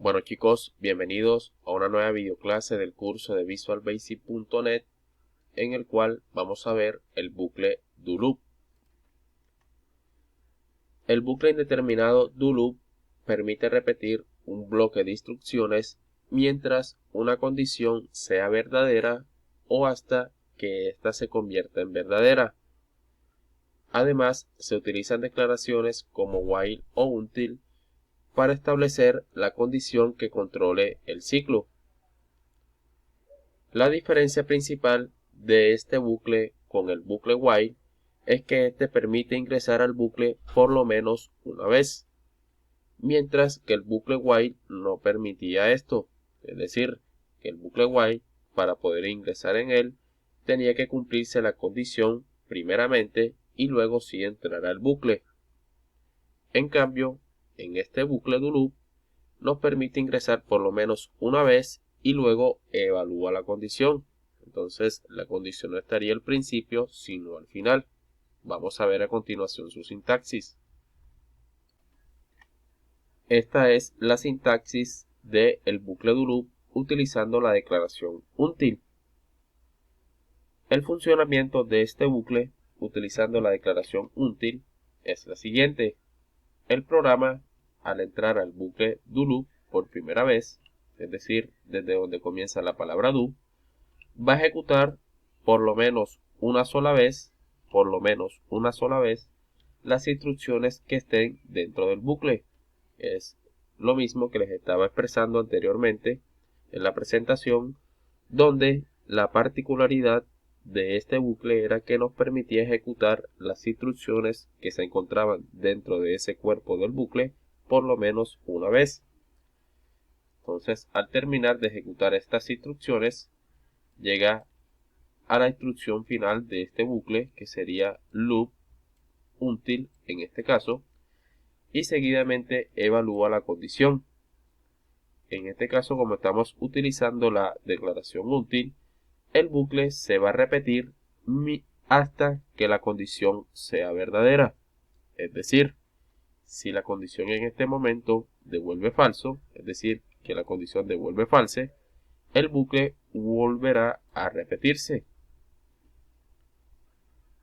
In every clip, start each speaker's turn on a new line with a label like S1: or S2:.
S1: Bueno chicos, bienvenidos a una nueva videoclase del curso de visualbasic.net en el cual vamos a ver el bucle do loop. El bucle indeterminado do loop permite repetir un bloque de instrucciones mientras una condición sea verdadera o hasta que ésta se convierta en verdadera. Además, se utilizan declaraciones como while o until para establecer la condición que controle el ciclo. La diferencia principal de este bucle con el bucle while es que este permite ingresar al bucle por lo menos una vez, mientras que el bucle while no permitía esto, es decir, que el bucle while, para poder ingresar en él, tenía que cumplirse la condición primeramente y luego sí entrar al bucle. En cambio, en este bucle do loop nos permite ingresar por lo menos una vez y luego evalúa la condición. Entonces la condición no estaría al principio sino al final. Vamos a ver a continuación su sintaxis. Esta es la sintaxis del bucle do loop utilizando la declaración until. El funcionamiento de este bucle utilizando la declaración until es la siguiente. El programa, al entrar al bucle do loop por primera vez, es decir, desde donde comienza la palabra do, va a ejecutar por lo menos una sola vez, las instrucciones que estén dentro del bucle. Es lo mismo que les estaba expresando anteriormente en la presentación, donde la particularidad de este bucle era que nos permitía ejecutar las instrucciones que se encontraban dentro de ese cuerpo del bucle por lo menos una vez. Entonces, al terminar de ejecutar estas instrucciones, llega a la instrucción final de este bucle, que sería loop until en este caso, y seguidamente evalúa la condición. En este caso, como estamos utilizando la declaración until, el bucle se va a repetir hasta que la condición sea verdadera. Es decir, si la condición en este momento devuelve falso, es decir, que la condición devuelve false, el bucle volverá a repetirse.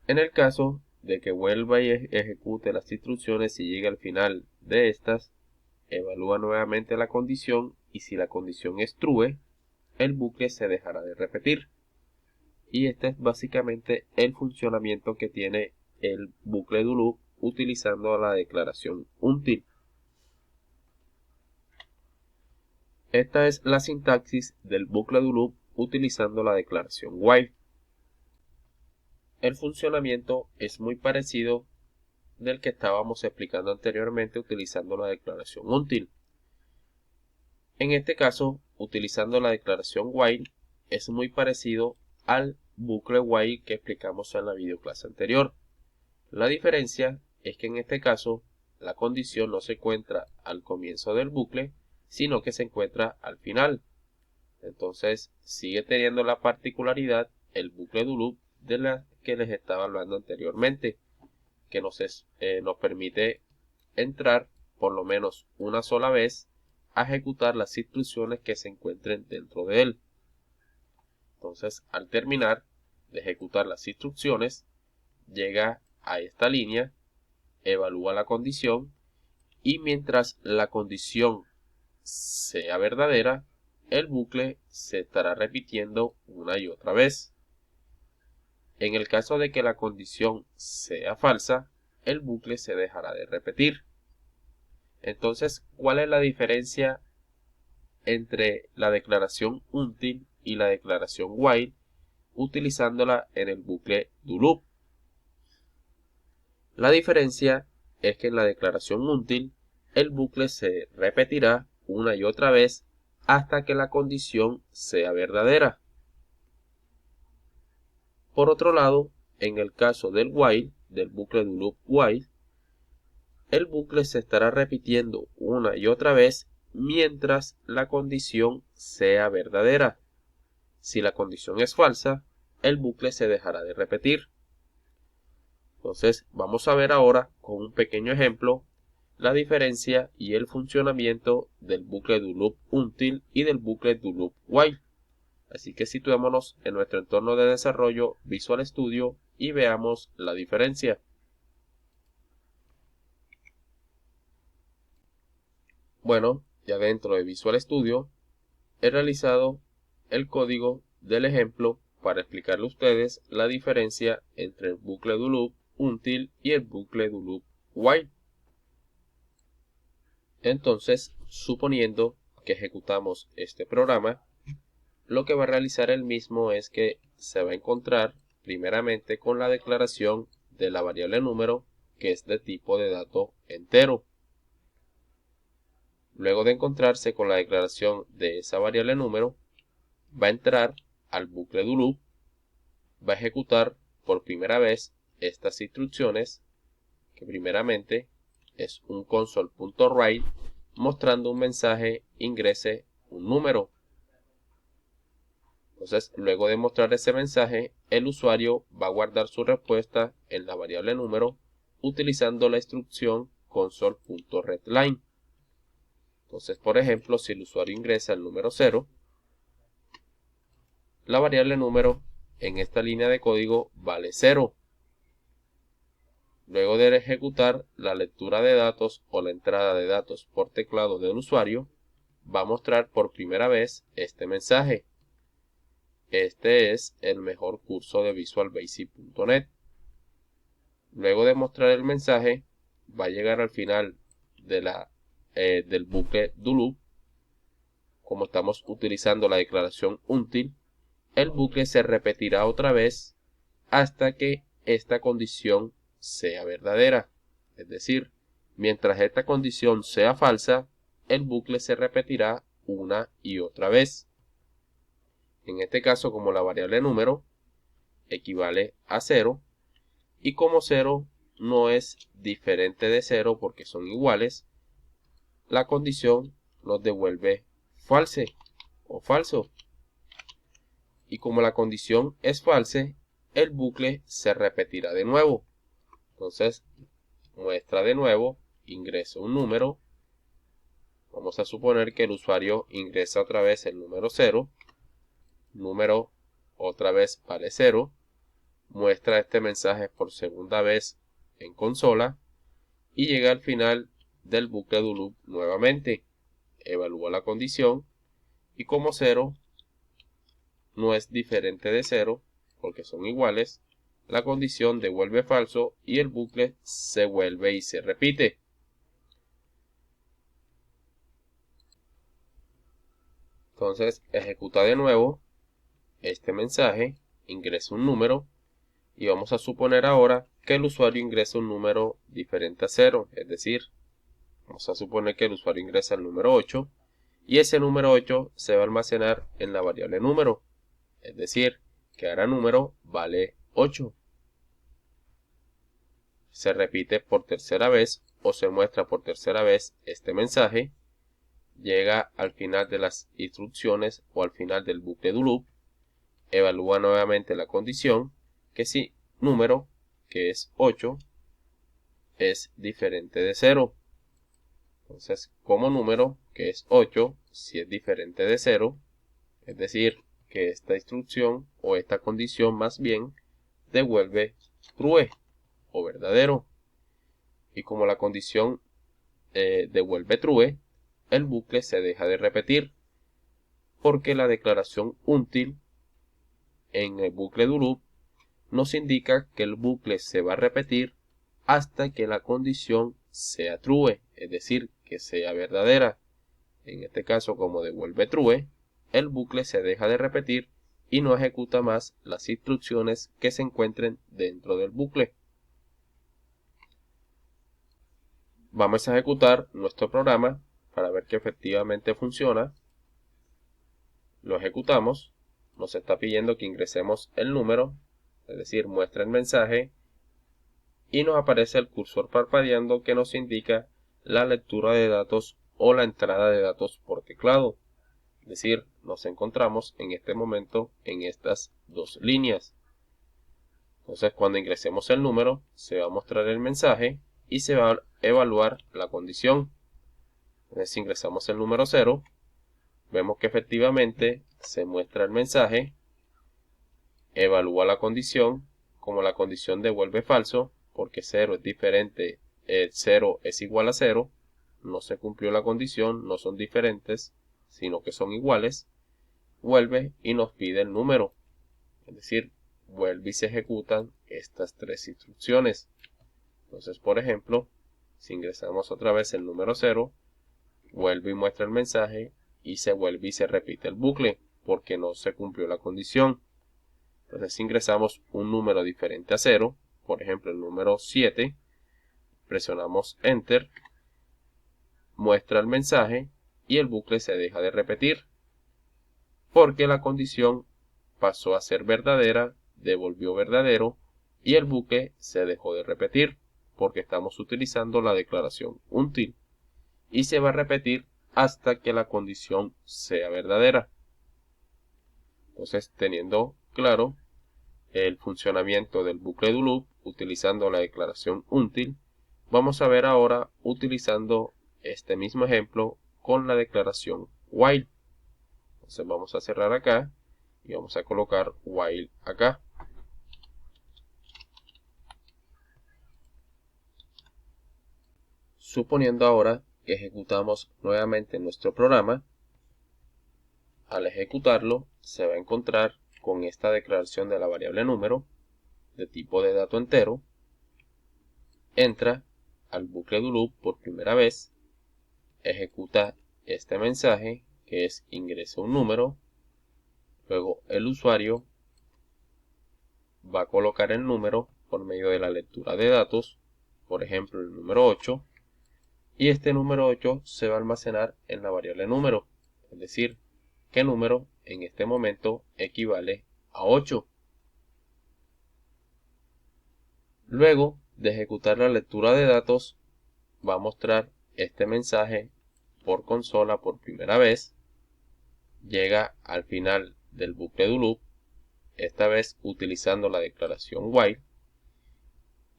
S1: En el caso de que vuelva y ejecute las instrucciones y llegue al final de estas, evalúa nuevamente la condición y si la condición es true, el bucle se dejará de repetir. Y este es básicamente el funcionamiento que tiene el bucle do loop utilizando la declaración until. Esta es la sintaxis del bucle do loop utilizando la declaración while. El funcionamiento es muy parecido del que estábamos explicando anteriormente utilizando la declaración until. En este caso, utilizando la declaración while, es muy parecido al bucle while que explicamos en la videoclase anterior. La diferencia es que en este caso, la condición no se encuentra al comienzo del bucle, sino que se encuentra al final. Entonces, sigue teniendo la particularidad el bucle do loop de la que les estaba hablando anteriormente, que nos permite entrar por lo menos una sola vez a ejecutar las instrucciones que se encuentren dentro de él. Entonces, al terminar de ejecutar las instrucciones, llega a esta línea, evalúa la condición y mientras la condición sea verdadera, el bucle se estará repitiendo una y otra vez. En el caso de que la condición sea falsa, el bucle se dejará de repetir. Entonces, ¿cuál es la diferencia entre la declaración until y la declaración while utilizándola en el bucle do loop? La diferencia es que en la declaración until el bucle se repetirá una y otra vez hasta que la condición sea verdadera. Por otro lado, en el caso del while, del bucle do loop while, el bucle se estará repitiendo una y otra vez mientras la condición sea verdadera. Si la condición es falsa, el bucle se dejará de repetir. Entonces, vamos a ver ahora con un pequeño ejemplo la diferencia y el funcionamiento del bucle do loop until y del bucle do loop while. Así que situémonos en nuestro entorno de desarrollo Visual Studio y veamos la diferencia. Bueno, ya dentro de Visual Studio he realizado el código del ejemplo para explicarle a ustedes la diferencia entre el bucle do loop until y el bucle do loop while. Entonces, suponiendo que ejecutamos este programa, lo que va a realizar el mismo es que se va a encontrar primeramente con la declaración de la variable número, que es de tipo de dato entero. Luego de encontrarse con la declaración de esa variable número, va a entrar al bucle do loop, va a ejecutar por primera vez estas instrucciones, que primeramente es un console.write mostrando un mensaje ingrese un número. Entonces, luego de mostrar ese mensaje, el usuario va a guardar su respuesta en la variable número utilizando la instrucción console.readline. Entonces, por ejemplo, si el usuario ingresa el número 0, la variable número en esta línea de código vale 0. Luego de ejecutar la lectura de datos o la entrada de datos por teclado del usuario, va a mostrar por primera vez este mensaje. Este es el mejor curso de visualbasic.net. Luego de mostrar el mensaje, va a llegar al final de del bucle do loop. Como estamos utilizando la declaración until, el bucle se repetirá otra vez hasta que esta condición sea verdadera. Es decir, mientras esta condición sea falsa, el bucle se repetirá una y otra vez. En este caso, como la variable número equivale a 0, y como 0 no es diferente de 0 porque son iguales, la condición nos devuelve false o falso. Y como la condición es false, el bucle se repetirá de nuevo. Entonces, muestra de nuevo, ingreso un número. Vamos a suponer que el usuario ingresa otra vez el número 0. Número otra vez vale 0. Muestra este mensaje por segunda vez en consola y llega al final del bucle do loop nuevamente. Evalúa la condición y como 0 no es diferente de 0 porque son iguales, la condición devuelve falso y el bucle se vuelve y se repite. Entonces ejecuta de nuevo este mensaje, ingresa un número y vamos a suponer ahora que el usuario ingresa un número diferente a 0, es decir, vamos a suponer que el usuario ingresa el número 8 y ese número 8 se va a almacenar en la variable número, es decir, que ahora número vale 8. Se repite por tercera vez o se muestra por tercera vez este mensaje, llega al final de las instrucciones o al final del bucle do loop, evalúa nuevamente la condición que si número, que es 8, es diferente de 0. Entonces, como número, que es 8, si es diferente de 0, es decir, que esta instrucción o esta condición más bien devuelve true o verdadero. Y como la condición devuelve true, el bucle se deja de repetir porque la declaración until en el bucle do loop nos indica que el bucle se va a repetir hasta que la condición sea true, es decir, que sea verdadera. En este caso, como devuelve true, el bucle se deja de repetir y no ejecuta más las instrucciones que se encuentren dentro del bucle. Vamos a ejecutar nuestro programa para ver que efectivamente funciona. Lo ejecutamos, nos está pidiendo que ingresemos el número, es decir, muestra el mensaje y nos aparece el cursor parpadeando que nos indica la lectura de datos o la entrada de datos por teclado. Es decir, nos encontramos en este momento en estas dos líneas. Entonces, cuando ingresemos el número, se va a mostrar el mensaje y se va a evaluar la condición. Entonces ingresamos el número 0, vemos que efectivamente se muestra el mensaje, evalúa la condición, como la condición devuelve falso, porque 0 es diferente, 0 es igual a 0, no se cumplió la condición, no son diferentes, sino que son iguales, vuelve y nos pide el número, es decir, vuelve y se ejecutan estas tres instrucciones. Entonces, por ejemplo, si ingresamos otra vez el número 0, vuelve y muestra el mensaje y se vuelve y se repite el bucle, porque no se cumplió la condición. Entonces ingresamos un número diferente a 0, por ejemplo el número 7, presionamos Enter, muestra el mensaje y el bucle se deja de repetir, porque la condición pasó a ser verdadera, devolvió verdadero y el bucle se dejó de repetir, porque estamos utilizando la declaración until y se va a repetir hasta que la condición sea verdadera. Entonces, teniendo claro el funcionamiento del bucle do loop utilizando la declaración until, vamos a ver ahora utilizando este mismo ejemplo con la declaración while. Entonces vamos a cerrar acá y vamos a colocar while acá. Suponiendo ahora que ejecutamos nuevamente nuestro programa, al ejecutarlo se va a encontrar con esta declaración de la variable número de tipo de dato entero, entra al bucle do loop por primera vez, ejecuta este mensaje que es ingresa un número, luego el usuario va a colocar el número por medio de la lectura de datos, por ejemplo el número 8, y este número 8 se va a almacenar en la variable número, es decir, que número en este momento equivale a 8. Luego de ejecutar la lectura de datos, va a mostrar este mensaje por consola por primera vez, llega al final del bucle do loop, esta vez utilizando la declaración while,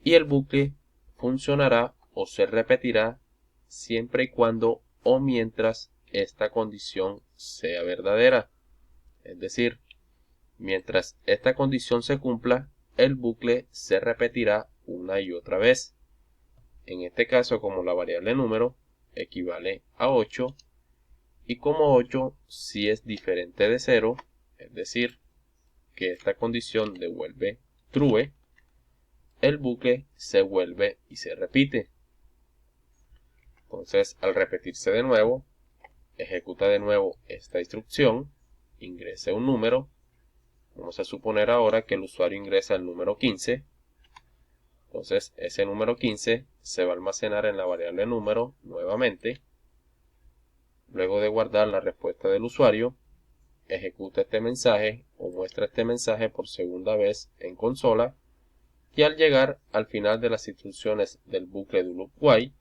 S1: y el bucle funcionará o se repetirá siempre y cuando o mientras esta condición sea verdadera. Es decir, mientras esta condición se cumpla, el bucle se repetirá una y otra vez. En este caso, como la variable número equivale a 8, y como 8 sí es diferente de 0, es decir, que esta condición devuelve true, el bucle se vuelve y se repite. Entonces, al repetirse de nuevo, ejecuta de nuevo esta instrucción, ingrese un número. Vamos a suponer ahora que el usuario ingresa el número 15. Entonces, ese número 15 se va a almacenar en la variable número nuevamente. Luego de guardar la respuesta del usuario, ejecuta este mensaje o muestra este mensaje por segunda vez en consola, y al llegar al final de las instrucciones del bucle do loop while,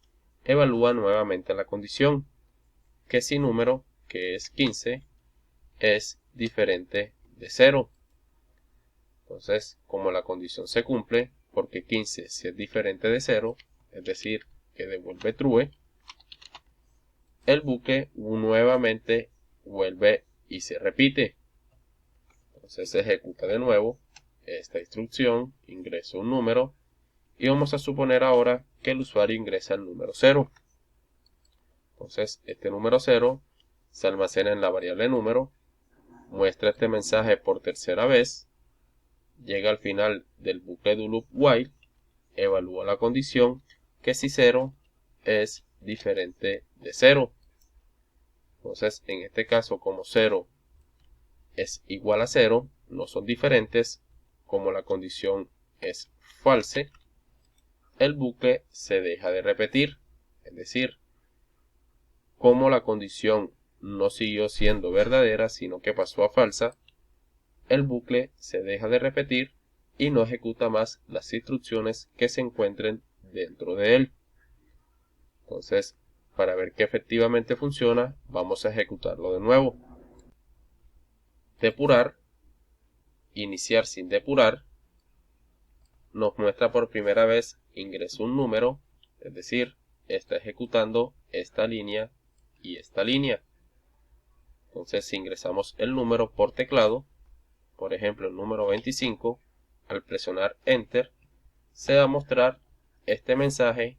S1: evalúa nuevamente la condición, que si número, que es 15, es diferente de 0. Entonces, como la condición se cumple, porque 15 si es diferente de 0, es decir, que devuelve true, el bucle nuevamente vuelve y se repite. Entonces se ejecuta de nuevo esta instrucción, ingresa un número, y vamos a suponer ahora que el usuario ingresa el número 0. Entonces este número 0 se almacena en la variable número, muestra este mensaje por tercera vez, llega al final del bucle do loop while, evalúa la condición, que si 0 es diferente de 0. Entonces en este caso, como 0 es igual a 0, no son diferentes, como la condición es false, el bucle se deja de repetir, es decir, como la condición no siguió siendo verdadera, sino que pasó a falsa, el bucle se deja de repetir y no ejecuta más las instrucciones que se encuentren dentro de él. Entonces, para ver que efectivamente funciona, vamos a ejecutarlo de nuevo. Depurar, iniciar sin depurar, nos muestra por primera vez ingresa un número, Es decir, está ejecutando esta línea y esta línea. Entonces, si ingresamos el número por teclado, por ejemplo el número 25, al presionar Enter, se va a mostrar este mensaje,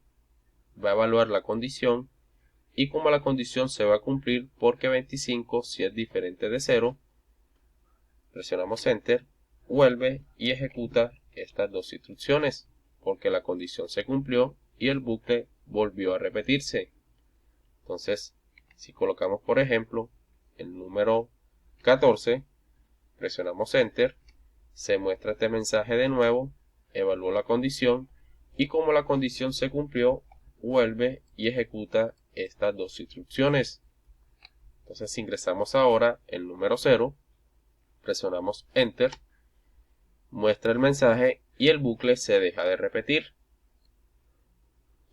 S1: va a evaluar la condición y como la condición se va a cumplir porque 25 si es diferente de 0, presionamos Enter, vuelve y ejecuta estas dos instrucciones porque la condición se cumplió y el bucle volvió a repetirse. Entonces, si colocamos por ejemplo el número 14, presionamos Enter, se muestra este mensaje de nuevo, evalúa la condición y como la condición se cumplió, vuelve y ejecuta estas dos instrucciones. Entonces ingresamos ahora el número 0, presionamos Enter, muestra el mensaje y el bucle se deja de repetir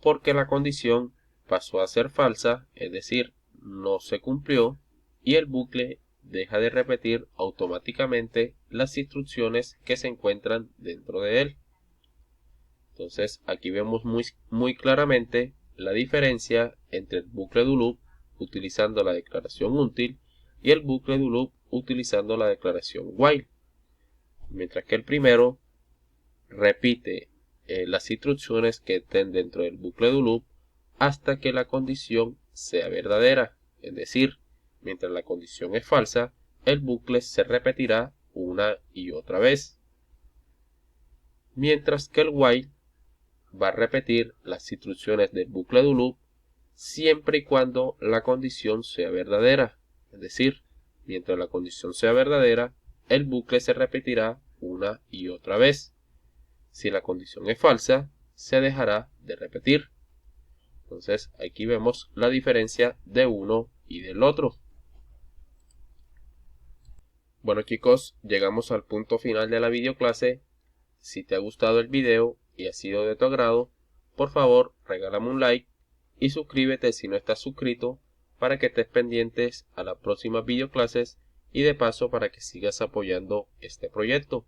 S1: porque la condición pasó a ser falsa, es decir, no se cumplió y el bucle deja de repetir automáticamente las instrucciones que se encuentran dentro de él. Entonces aquí vemos muy claramente la diferencia entre el bucle do loop utilizando la declaración until y el bucle do loop utilizando la declaración while. Mientras que el primero repite las instrucciones que estén dentro del bucle do loop hasta que la condición sea verdadera. Es decir, mientras la condición es falsa, el bucle se repetirá una y otra vez. Mientras que el while va a repetir las instrucciones del bucle do loop siempre y cuando la condición sea verdadera. Es decir, mientras la condición sea verdadera, el bucle se repetirá una y otra vez. Si la condición es falsa, se dejará de repetir. Entonces aquí vemos la diferencia de uno y del otro. Bueno chicos, llegamos al punto final de la videoclase. Si te ha gustado el video y ha sido de tu agrado, por favor regálame un like y suscríbete si no estás suscrito para que estés pendientes a las próximas videoclases y de paso para que sigas apoyando este proyecto.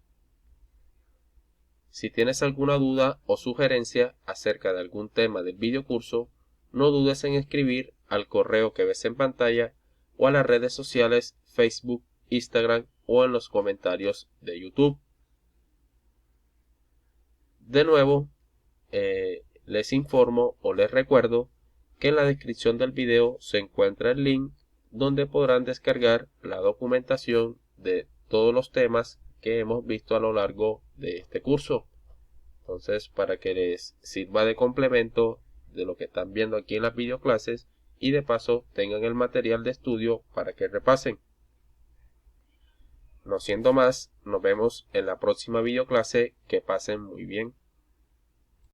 S1: Si tienes alguna duda o sugerencia acerca de algún tema del videocurso, no dudes en escribir al correo que ves en pantalla o a las redes sociales Facebook, Instagram o en los comentarios de YouTube. De nuevo, les informo o les recuerdo que en la descripción del video se encuentra el link donde podrán descargar la documentación de todos los temas que hemos visto a lo largo de este curso. Entonces, para que les sirva de complemento de lo que están viendo aquí en las videoclases y de paso tengan el material de estudio para que repasen. No siendo más, nos vemos en la próxima videoclase. Que pasen muy bien.